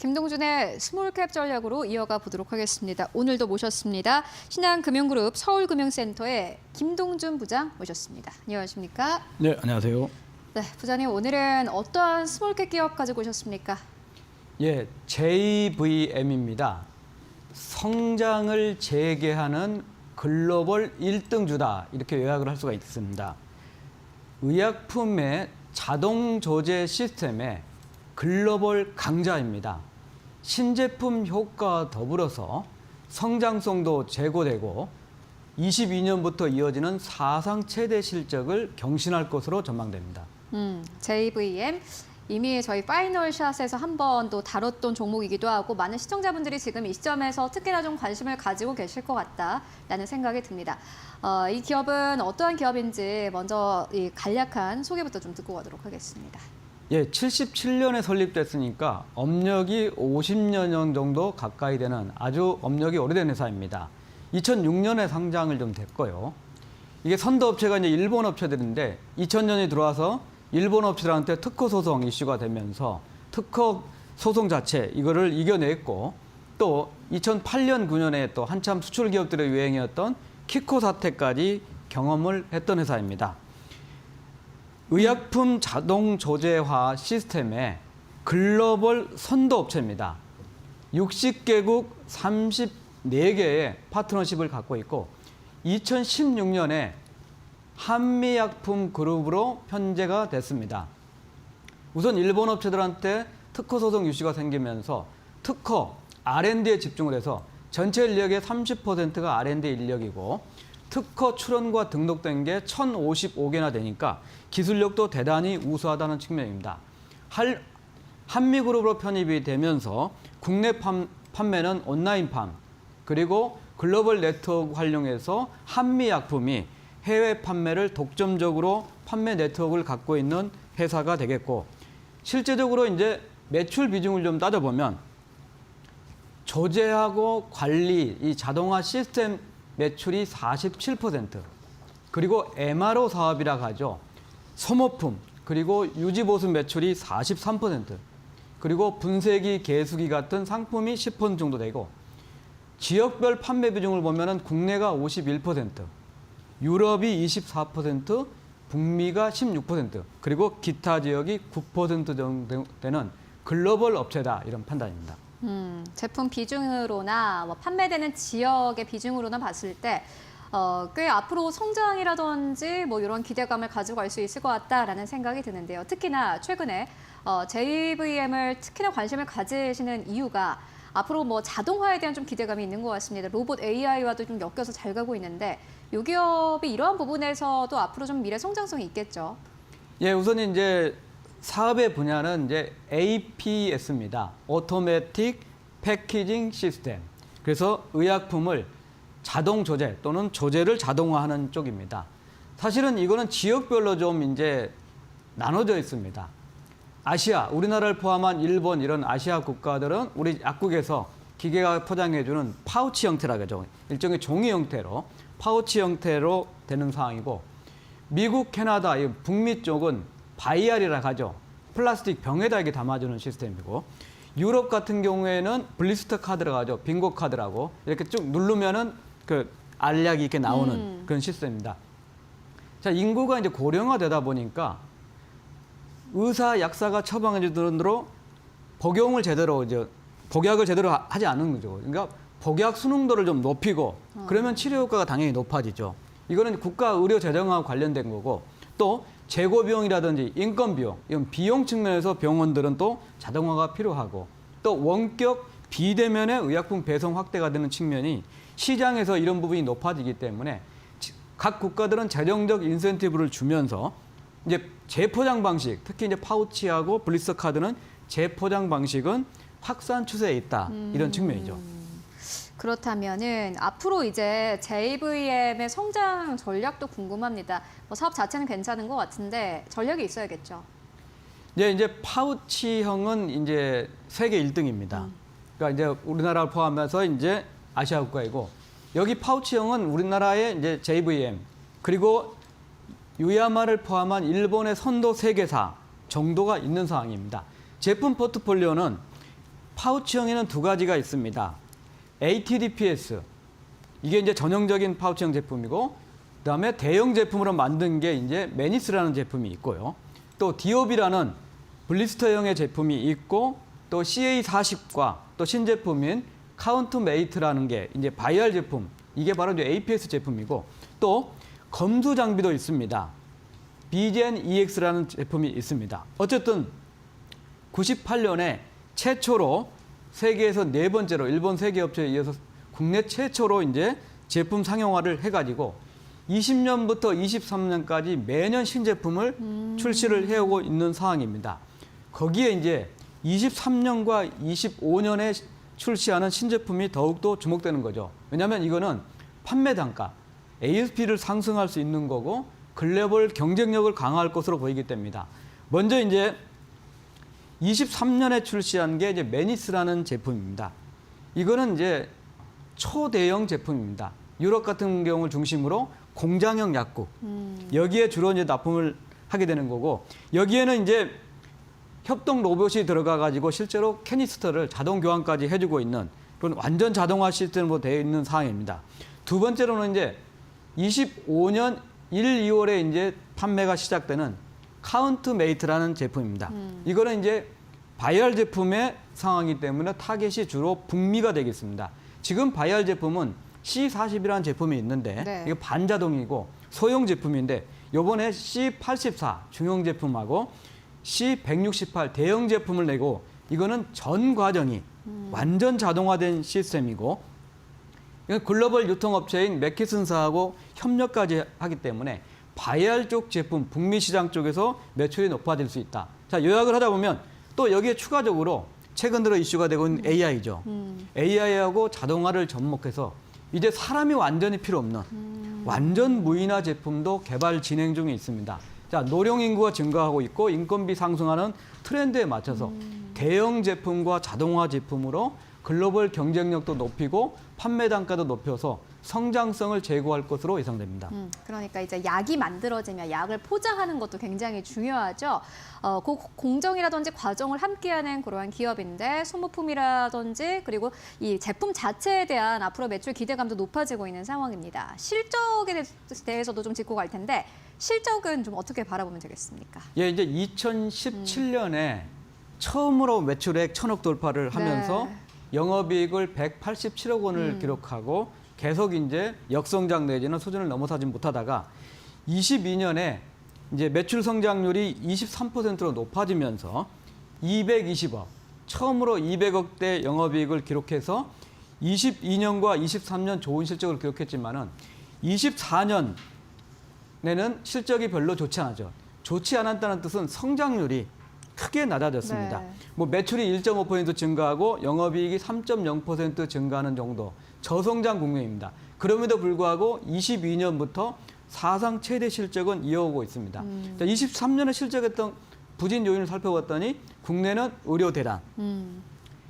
김동준의 스몰캡 전략으로 이어가 보도록 하겠습니다. 오늘도 모셨습니다. 신한금융그룹 서울금융센터의 김동준 부장 모셨습니다. 안녕하십니까? 네, 안녕하세요. 네, 부장님 오늘은 어떠한 스몰캡 기업 가지고 오셨습니까? 예, JVM입니다. 성장을 재개하는 글로벌 1등주다 이렇게 요약을 할 수가 있습니다. 의약품의 자동 조제 시스템의 글로벌 강자입니다. 신제품 효과와 더불어서 성장성도 제고되고 22년부터 이어지는 사상 최대 실적을 경신할 것으로 전망됩니다. JVM 이미 저희 파이널샷에서 한 번 또 다뤘던 종목이기도 하고 많은 시청자분들이 지금 이 시점에서 특히나 좀 관심을 가지고 계실 것 같다라는 생각이 듭니다. 이 기업은 어떠한 기업인지 먼저 이 간략한 소개부터 좀 듣고 가도록 하겠습니다. 예, 77년에 설립됐으니까 업력이 50년 정도 가까이 되는 아주 업력이 오래된 회사입니다. 2006년에 상장을 좀 됐고요. 이게 선도업체가 이제 일본 업체들인데 2000년에 들어와서 일본 업체들한테 특허 소송 이슈가 되면서 특허 소송 자체 이거를 이겨냈고 또 2008년 9년에 또 한참 수출 기업들의 유행이었던 키코 사태까지 경험을 했던 회사입니다. 의약품 자동 조제화 시스템의 글로벌 선도업체입니다. 60개국 34개의 파트너십을 갖고 있고 2016년에 한미약품 그룹으로 편제가 됐습니다. 우선 일본 업체들한테 특허 소송 이슈가 생기면서 특허, R&D에 집중을 해서 전체 인력의 30%가 R&D 인력이고 특허 출원과 등록된 게 1,055개나 되니까 기술력도 대단히 우수하다는 측면입니다. 한미그룹으로 편입이 되면서 국내 판매는 온라인 그리고 글로벌 네트워크 활용해서 한미약품이 해외 판매를 독점적으로 판매 네트워크를 갖고 있는 회사가 되겠고 실제적으로 이제 매출 비중을 좀 따져보면 조제하고 관리, 이 자동화 시스템 매출이 47%, 그리고 MRO 사업이라고 하죠. 소모품, 그리고 유지보수 매출이 43%, 그리고 분쇄기, 개수기 같은 상품이 10% 정도 되고 지역별 판매 비중을 보면은 국내가 51%, 유럽이 24%, 북미가 16%, 그리고 기타 지역이 9% 정도 되는 글로벌 업체다 이런 판단입니다. 제품 비중으로나 뭐 판매되는 지역의 비중으로나 봤을 때 꽤 앞으로 성장이라든지 뭐 이런 기대감을 가지고 갈 수 있을 것 같다라는 생각이 드는데요. 특히나 최근에 JVM을 특히나 관심을 가지시는 이유가 앞으로 뭐 자동화에 대한 좀 기대감이 있는 것 같습니다. 로봇 AI와도 좀 엮여서 잘 가고 있는데 이 기업이 이러한 부분에서도 앞으로 좀 미래 성장성이 있겠죠. 예, 우선 이제 사업의 분야는 이제 APS입니다. 오토매틱 패키징 시스템. 그래서 의약품을 자동 조제 또는 조제를 자동화하는 쪽입니다. 사실은 이거는 지역별로 좀 이제 나눠져 있습니다. 아시아, 우리나라를 포함한 일본 이런 아시아 국가들은 우리 약국에서 기계가 포장해주는 파우치 형태라고 하죠. 일종의 종이 형태로 파우치 형태로 되는 상황이고 미국, 캐나다, 북미 쪽은 바이알이라고 하죠. 플라스틱 병에다 이렇게 담아주는 시스템이고 유럽 같은 경우에는 블리스터 카드라고 하죠. 빙고 카드라고 이렇게 쭉 누르면은 그 알약이 이렇게 나오는 그런 시스템입니다. 자, 인구가 이제 고령화되다 보니까 의사, 약사가 처방해 주는 대로 복용을 제대로 이제 복약을 제대로 하지 않는 거죠. 그러니까 복약 수능도를 좀 높이고 그러면 치료 효과가 당연히 높아지죠. 이거는 국가 의료 재정하고 관련된 거고 또 재고 비용이라든지 인건 비용, 이런 비용 측면에서 병원들은 또 자동화가 필요하고 또 원격 비대면의 의약품 배송 확대가 되는 측면이 시장에서 이런 부분이 높아지기 때문에 각 국가들은 재정적 인센티브를 주면서 이제 재포장 방식, 특히 이제 파우치하고 블리스터 카드는 재포장 방식은 확산 추세에 있다 이런 측면이죠. 그렇다면은 앞으로 이제 JVM의 성장 전략도 궁금합니다. 뭐 사업 자체는 괜찮은 것 같은데 전략이 있어야겠죠. 네, 이제 파우치형은 이제 세계 1등입니다. 그러니까 이제 우리나라를 포함해서 이제 아시아 국가이고 여기 파우치형은 우리나라의 이제 JVM 그리고 유야마를 포함한 일본의 선도 세계사 정도가 있는 상황입니다. 제품 포트폴리오는 파우치형에는 두 가지가 있습니다. ATDPS, 이게 이제 전형적인 파우치형 제품이고, 그다음에 대형 제품으로 만든 게 이제 매니스라는 제품이 있고요. 또 디오비라는 블리스터형의 제품이 있고, 또 CA40과 또 신제품인 카운트메이트라는 게 이제 바이알 제품, 이게 바로 이제 APS 제품이고, 또 검수 장비도 있습니다. 비젠 EX라는 제품이 있습니다. 어쨌든 98년에 최초로 세계에서 네 번째로 일본 세계업체에 이어서 국내 최초로 이제 제품 상용화를 해가지고 20년부터 23년까지 매년 신제품을 출시를 해오고 있는 상황입니다. 거기에 이제 23년과 25년에 출시하는 신제품이 더욱더 주목되는 거죠. 왜냐하면 이거는 판매 단가, ASP를 상승할 수 있는 거고 글로벌 경쟁력을 강화할 것으로 보이기 때문이다. 먼저 이제 23년에 출시한 게 이제 매니스라는 제품입니다. 이거는 이제 초대형 제품입니다. 유럽 같은 경우를 중심으로 공장형 약국, 여기에 주로 이제 납품을 하게 되는 거고, 여기에는 이제 협동 로봇이 들어가 가지고 실제로 캐니스터를 자동 교환까지 해주고 있는 그런 완전 자동화 시스템으로 되어 있는 상황입니다. 두 번째로는 이제 25년 1, 2월에 이제 판매가 시작되는 카운트메이트라는 제품입니다. 이거는 이제 바이알 제품의 상황이기 때문에 타겟이 주로 북미가 되겠습니다. 지금 바이알 제품은 C40이라는 제품이 있는데 네. 이게 반자동이고 소형 제품인데 요번에 C84 중형 제품하고 C168 대형 제품을 내고, 이거는 전 과정이 완전 자동화된 시스템이고, 이건 글로벌 유통업체인 맥키슨사하고 협력까지 하기 때문에 바이알 쪽 제품, 북미 시장 쪽에서 매출이 높아질 수 있다. 자, 요약을 하다 보면 또 여기에 추가적으로 최근 들어 이슈가 되고 있는 AI죠. AI하고 자동화를 접목해서 이제 사람이 완전히 필요 없는 완전 무인화 제품도 개발 진행 중에 있습니다. 자, 노령 인구가 증가하고 있고 인건비 상승하는 트렌드에 맞춰서 대형 제품과 자동화 제품으로 글로벌 경쟁력도 높이고 판매 단가도 높여서 성장성을 제고할 것으로 예상됩니다. 그러니까 이제 약이 만들어지면 약을 포장하는 것도 굉장히 중요하죠. 그 공정이라든지 과정을 함께하는 그러한 기업인데 소모품이라든지 그리고 이 제품 자체에 대한 앞으로 매출 기대감도 높아지고 있는 상황입니다. 실적에 대해서도 좀 짚고 갈 텐데 실적은 좀 어떻게 바라보면 되겠습니까? 예, 이제 2017년에 처음으로 매출액 1,000억 돌파를 하면서 네. 영업이익을 187억 원을 기록하고 계속 이제 역성장 내지는 수준을 넘어서지 못하다가 22년에 이제 매출 성장률이 23%로 높아지면서 220억, 처음으로 200억대 영업이익을 기록해서 22년과 23년 좋은 실적을 기록했지만은 24년에는 실적이 별로 좋지 않았죠. 좋지 않았다는 뜻은 성장률이 크게 낮아졌습니다. 네. 뭐 매출이 1.5% 증가하고 영업이익이 3.0% 증가하는 정도 저성장 국면입니다. 그럼에도 불구하고 22년부터 사상 최대 실적은 이어오고 있습니다. 자, 23년에 실적했던 부진 요인을 살펴봤더니 국내는 의료 대란,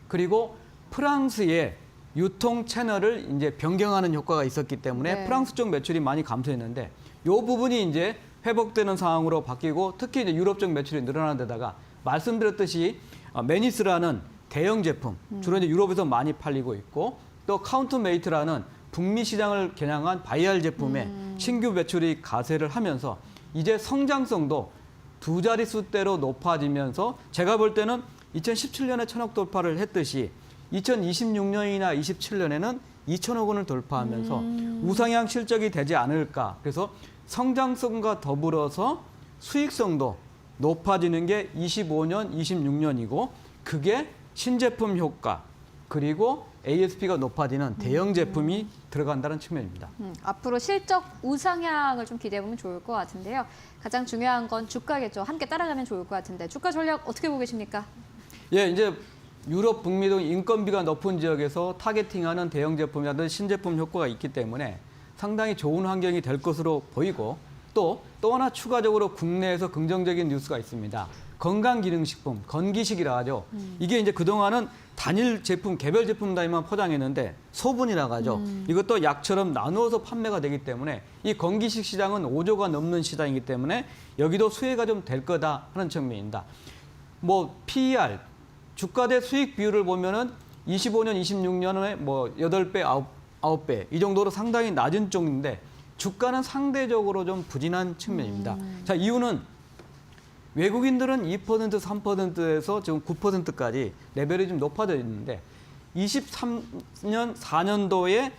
그리고 프랑스의 유통 채널을 이제 변경하는 효과가 있었기 때문에 네. 프랑스 쪽 매출이 많이 감소했는데 이 부분이 이제 회복되는 상황으로 바뀌고, 특히 이제 유럽 쪽 매출이 늘어나는 데다가 말씀드렸듯이 매니스라는 대형 제품, 주로 이제 유럽에서 많이 팔리고 있고, 또 카운트메이트라는 북미 시장을 겨냥한 바이알 제품의 신규 매출이 가세를 하면서 이제 성장성도 두 자릿수대로 높아지면서 제가 볼 때는 2017년에 1,000억 돌파를 했듯이 2026년이나 27년에는 2,000억 원을 돌파하면서 우상향 실적이 되지 않을까. 그래서 성장성과 더불어서 수익성도 높아지는 게 25년, 26년이고, 그게 신제품 효과 그리고 ASP가 높아지는 대형 제품이 들어간다는 측면입니다. 앞으로 실적 우상향을 좀 기대해보면 좋을 것 같은데요. 가장 중요한 건 주가겠죠. 함께 따라가면 좋을 것 같은데 주가 전략 어떻게 보고 계십니까? 예, 이제 유럽, 북미 등 인건비가 높은 지역에서 타겟팅하는 대형 제품이라든지 신제품 효과가 있기 때문에 상당히 좋은 환경이 될 것으로 보이고, 또 하나 추가적으로 국내에서 긍정적인 뉴스가 있습니다. 건강기능식품, 건기식이라 하죠. 이게 이제 그동안은 단일 제품, 개별 제품 단위만 포장했는데 소분이라고 하죠. 이것도 약처럼 나누어서 판매가 되기 때문에 이 건기식 시장은 5조가 넘는 시장이기 때문에 여기도 수혜가 좀 될 거다 하는 측면입니다. 뭐 PER, 주가 대 수익 비율을 보면은 25년, 26년에 뭐 8배, 9배 이 정도로 상당히 낮은 쪽인데 주가는 상대적으로 좀 부진한 측면입니다. 자, 이유는 외국인들은 2%, 3%에서 지금 9%까지 레벨이 좀 높아져 있는데 23년, 4년도에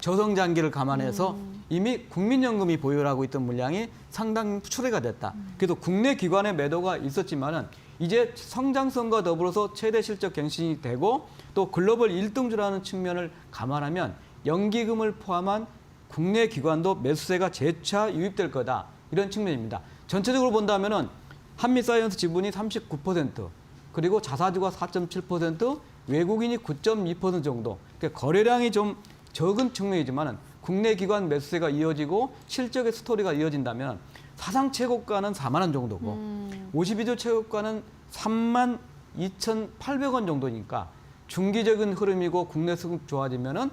저성장기를 감안해서 이미 국민연금이 보유하고 있던 물량이 상당히 출회가 됐다. 그래도 국내 기관의 매도가 있었지만은 이제 성장성과 더불어서 최대 실적 갱신이 되고 또 글로벌 1등주라는 측면을 감안하면 연기금을 포함한 국내 기관도 매수세가 재차 유입될 거다. 이런 측면입니다. 전체적으로 본다면은 한미사이언스 지분이 39%, 그리고 자사주가 4.7%, 외국인이 9.2% 정도. 그러니까 거래량이 좀 적은 측면이지만 국내 기관 매수세가 이어지고 실적의 스토리가 이어진다면 사상 최고가는 4만 원 정도고 52주 최고가는 3만 2,800원 정도니까 중기적인 흐름이고 국내 수급 좋아지면은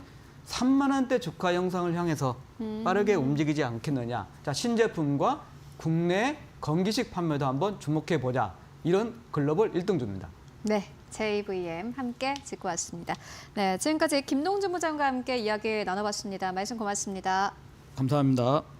3만 원대 주가 형상을 향해서 빠르게 움직이지 않겠느냐. 자, 신제품과 국내 건기식 판매도 한번 주목해 보자. 이런 글로벌 1등주입니다. 네, JVM 함께 짚고 왔습니다. 네, 지금까지 김동준 부장과 함께 이야기 나눠봤습니다. 말씀 고맙습니다. 감사합니다.